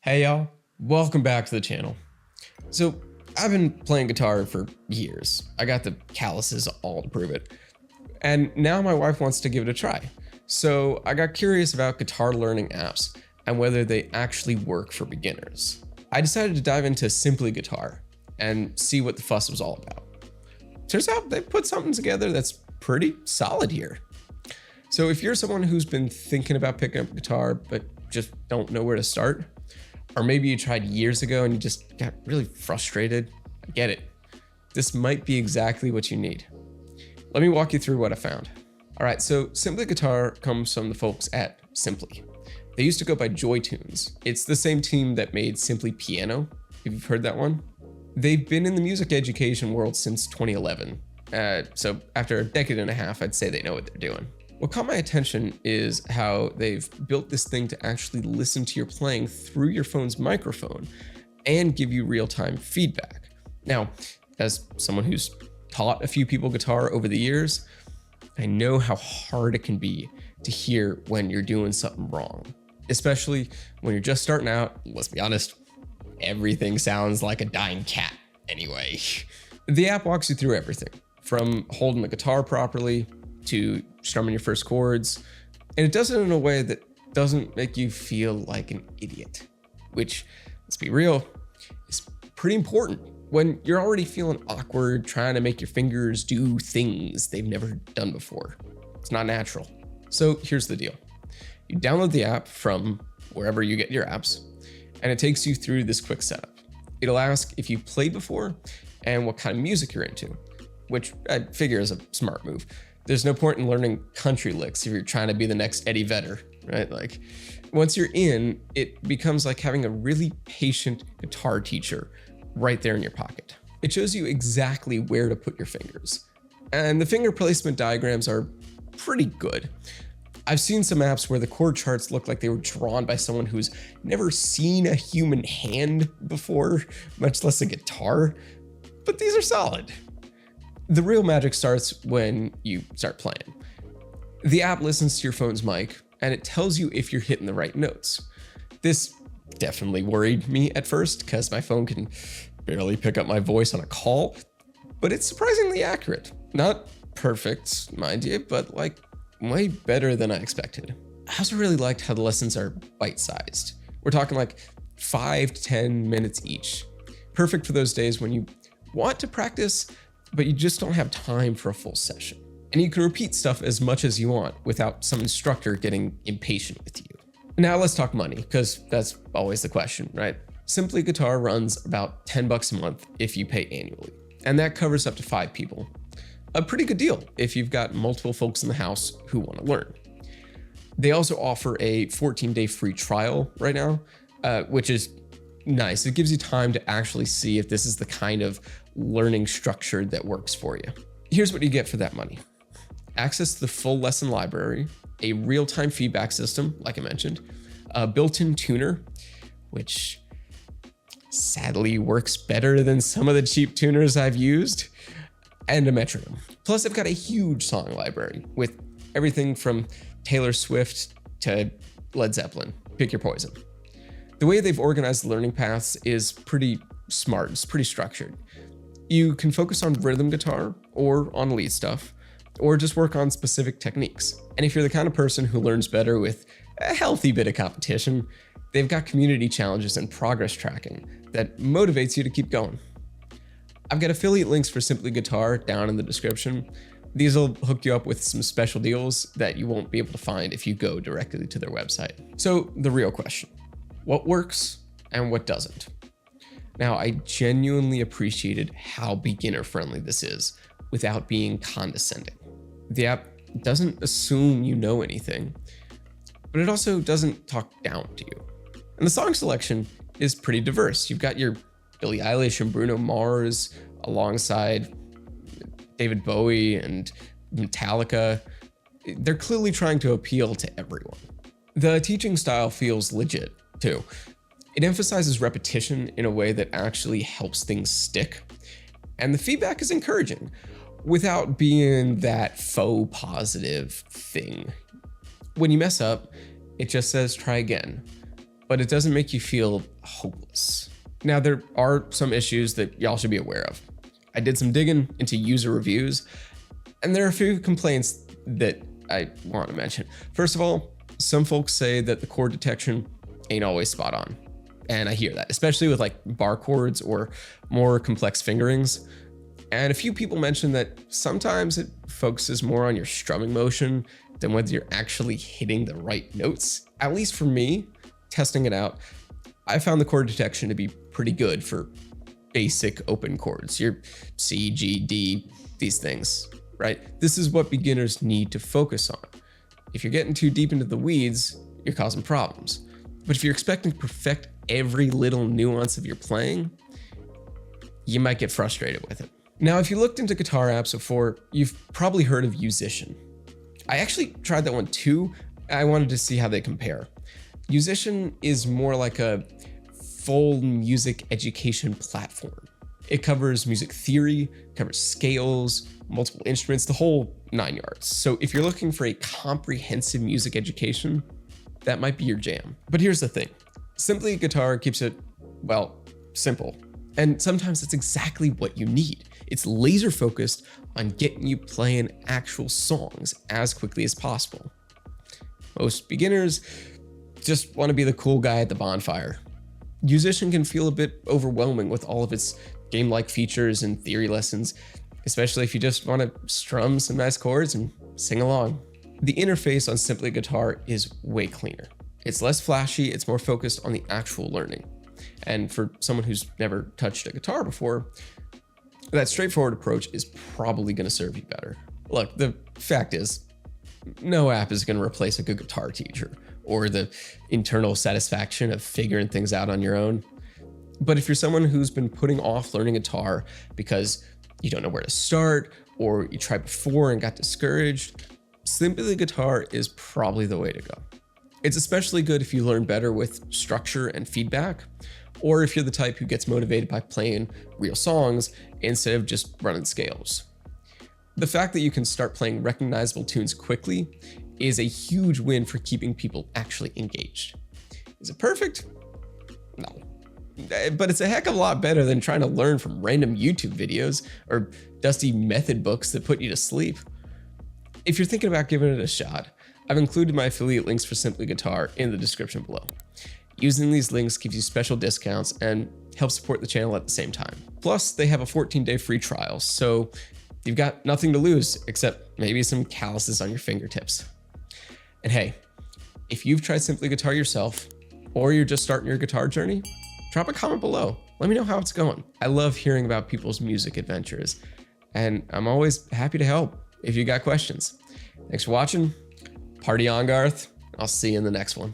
Hey y'all, welcome back to the channel. So I've been playing guitar for years. I got the calluses all to prove it. And now my wife wants to give it a try. So I got curious about guitar learning apps and whether they actually work for beginners. I decided to dive into Simply Guitar and see what the fuss was all about. Turns out they put something together that's pretty solid here. So if you're someone who's been thinking about picking up a guitar but just don't know where to start, or maybe you tried years ago and you just got really frustrated, I get it. This might be exactly what you need. Let me walk you through what I found. All right, so Simply Guitar comes from the folks at Simply. They used to go by JoyTunes. It's the same team that made Simply Piano, if you've heard that one. They've been in the music education world since 2011. So after a decade and a half, I'd say they know what they're doing. What caught my attention is how they've built this thing to actually listen to your playing through your phone's microphone and give you real-time feedback. Now, as someone who's taught a few people guitar over the years, I know how hard it can be to hear when you're doing something wrong, especially when you're just starting out. Let's be honest, everything sounds like a dying cat anyway. The app walks you through everything, from holding the guitar properly to strumming your first chords, and it does it in a way that doesn't make you feel like an idiot, which, let's be real, is pretty important when you're already feeling awkward trying to make your fingers do things they've never done before. It's not natural. So here's the deal. You download the app from wherever you get your apps, and it takes you through this quick setup. It'll ask if you've played before and what kind of music you're into, which I figure is a smart move. There's no point in learning country licks if you're trying to be the next Eddie Vedder, right? Like, once you're in, it becomes like having a really patient guitar teacher right there in your pocket. It shows you exactly where to put your fingers. And the finger placement diagrams are pretty good. I've seen some apps where the chord charts look like they were drawn by someone who's never seen a human hand before, much less a guitar, but these are solid. The real magic starts when you start playing. The app listens to your phone's mic and it tells you if you're hitting the right notes. This definitely worried me at first because my phone can barely pick up my voice on a call, but it's surprisingly accurate. Not perfect, mind you, but like way better than I expected. I also really liked how the lessons are bite-sized. We're talking like 5 to 10 minutes each. Perfect for those days when you want to practice, but you just don't have time for a full session. And you can repeat stuff as much as you want without some instructor getting impatient with you. Now let's talk money, because that's always the question, right? Simply Guitar runs about $10 a month if you pay annually, and that covers up to 5 people. A pretty good deal if you've got multiple folks in the house who want to learn. They also offer a 14-day free trial right now, which is nice. It gives you time to actually see if this is the kind of learning structure that works for you. Here's what you get for that money. Access to the full lesson library, a real-time feedback system, like I mentioned, a built-in tuner, which sadly works better than some of the cheap tuners I've used, and a metronome. Plus, I've got a huge song library with everything from Taylor Swift to Led Zeppelin. Pick your poison. The way they've organized the learning paths is pretty smart. It's pretty structured. You can focus on rhythm guitar or on lead stuff, or just work on specific techniques. And if you're the kind of person who learns better with a healthy bit of competition, they've got community challenges and progress tracking that motivates you to keep going. I've got affiliate links for Simply Guitar down in the description. These will hook you up with some special deals that you won't be able to find if you go directly to their website. So the real question, what works and what doesn't? Now, I genuinely appreciated how beginner-friendly this is without being condescending. The app doesn't assume you know anything, but it also doesn't talk down to you. And the song selection is pretty diverse. You've got your Billie Eilish and Bruno Mars alongside David Bowie and Metallica. They're clearly trying to appeal to everyone. The teaching style feels legit, too. It emphasizes repetition in a way that actually helps things stick. And the feedback is encouraging without being that faux positive thing. When you mess up, it just says try again. but it doesn't make you feel hopeless. Now, there are some issues that y'all should be aware of. I did some digging into user reviews, and there are a few complaints that I want to mention. First of all, some folks say that the chord detection ain't always spot on. And I hear that, especially with like bar chords or more complex fingerings. And a few people mentioned that sometimes it focuses more on your strumming motion than whether you're actually hitting the right notes. At least for me, testing it out, I found the chord detection to be pretty good for basic open chords, your C, G, D, these things, right? This is what beginners need to focus on. If you're getting too deep into the weeds, you're causing problems. But if you're expecting to perfect every little nuance of your playing, you might get frustrated with it. Now, if you looked into guitar apps before, you've probably heard of Yousician. I actually tried that one too. I wanted to see how they compare. Yousician is more like a full music education platform. It covers music theory, covers scales, multiple instruments, the whole 9 yards. So if you're looking for a comprehensive music education, that might be your jam. But here's the thing. Simply Guitar keeps it, well, simple. And sometimes that's exactly what you need. It's laser focused on getting you playing actual songs as quickly as possible. Most beginners just want to be the cool guy at the bonfire. Yousician can feel a bit overwhelming with all of its game-like features and theory lessons, especially if you just want to strum some nice chords and sing along. The interface on Simply Guitar is way cleaner. It's less flashy, it's more focused on the actual learning. And for someone who's never touched a guitar before, that straightforward approach is probably going to serve you better. Look, the fact is, no app is going to replace a good guitar teacher or the internal satisfaction of figuring things out on your own. But if you're someone who's been putting off learning guitar because you don't know where to start, or you tried before and got discouraged, Simply Guitar is probably the way to go. It's especially good if you learn better with structure and feedback, or if you're the type who gets motivated by playing real songs instead of just running scales. The fact that you can start playing recognizable tunes quickly is a huge win for keeping people actually engaged. Is it perfect? No. But it's a heck of a lot better than trying to learn from random YouTube videos or dusty method books that put you to sleep. If you're thinking about giving it a shot, I've included my affiliate links for Simply Guitar in the description below. Using these links gives you special discounts and helps support the channel at the same time. Plus, they have a 14-day free trial, so you've got nothing to lose except maybe some calluses on your fingertips. And hey, if you've tried Simply Guitar yourself, or you're just starting your guitar journey, drop a comment below. Let me know how it's going. I love hearing about people's music adventures, and I'm always happy to help if you got questions. Thanks for watching. Party on, Garth. I'll see you in the next one.